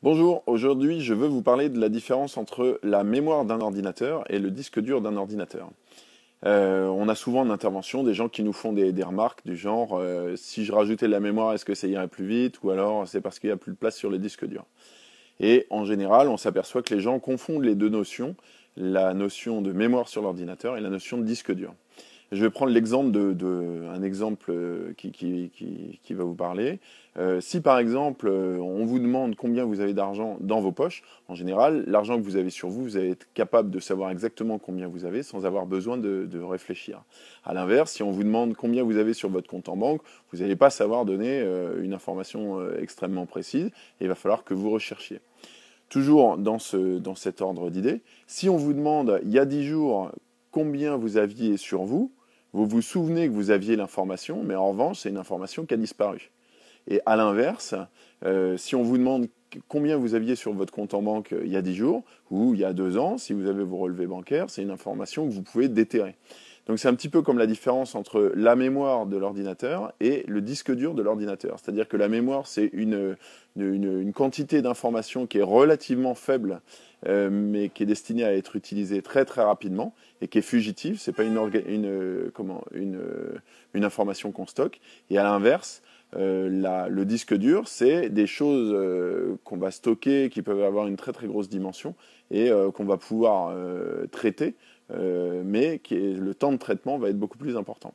Bonjour, aujourd'hui je veux vous parler de la différence entre la mémoire d'un ordinateur et le disque dur d'un ordinateur. On a souvent en intervention des gens qui nous font des remarques du genre si je rajoutais de la mémoire, est-ce que ça irait plus vite? Ou alors c'est parce qu'il n'y a plus de place sur le disque dur. Et en général, on s'aperçoit que les gens confondent les deux notions, la notion de mémoire sur l'ordinateur et la notion de disque dur. Je vais prendre l'exemple un exemple qui va vous parler. Si par exemple on vous demande combien vous avez d'argent dans vos poches, en général, l'argent que vous avez sur vous, vous allez être capable de savoir exactement combien vous avez sans avoir besoin de réfléchir. À l'inverse, si on vous demande combien vous avez sur votre compte en banque, vous n'allez pas savoir donner une information extrêmement précise et il va falloir que vous recherchiez. Toujours dans cet ordre d'idées, si on vous demande il y a 10 jours combien vous aviez sur vous, vous vous souvenez que vous aviez l'information, mais en revanche, c'est une information qui a disparu. Et à l'inverse, si on vous demande combien vous aviez sur votre compte en banque il y a 10 jours, ou il y a 2 ans, si vous avez vos relevés bancaires, c'est une information que vous pouvez déterrer. Donc c'est un petit peu comme la différence entre la mémoire de l'ordinateur et le disque dur de l'ordinateur. C'est-à-dire que la mémoire, c'est une quantité d'informations qui est relativement faible, mais qui est destinée à être utilisée très très rapidement et qui est fugitive. C'est pas une information qu'on stocke. Et à l'inverse, le disque dur, c'est des choses qu'on va stocker, qui peuvent avoir une très très grosse dimension et qu'on va pouvoir traiter, mais le temps de traitement va être beaucoup plus important.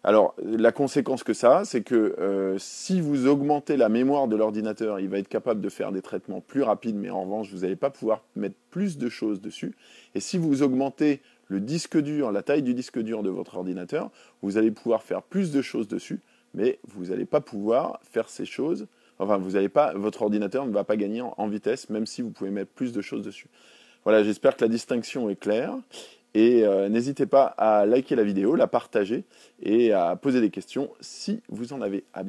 Alors, la conséquence que ça a, c'est que si vous augmentez la mémoire de l'ordinateur, il va être capable de faire des traitements plus rapides, mais en revanche, vous n'allez pas pouvoir mettre plus de choses dessus. Et si vous augmentez le disque dur, la taille du disque dur de votre ordinateur, vous allez pouvoir faire plus de choses dessus, mais vous n'allez pas pouvoir faire ces choses. Enfin, votre ordinateur ne va pas gagner en vitesse, même si vous pouvez mettre plus de choses dessus. Voilà, j'espère que la distinction est claire. Et n'hésitez pas à liker la vidéo, la partager et à poser des questions si vous en avez. À bientôt.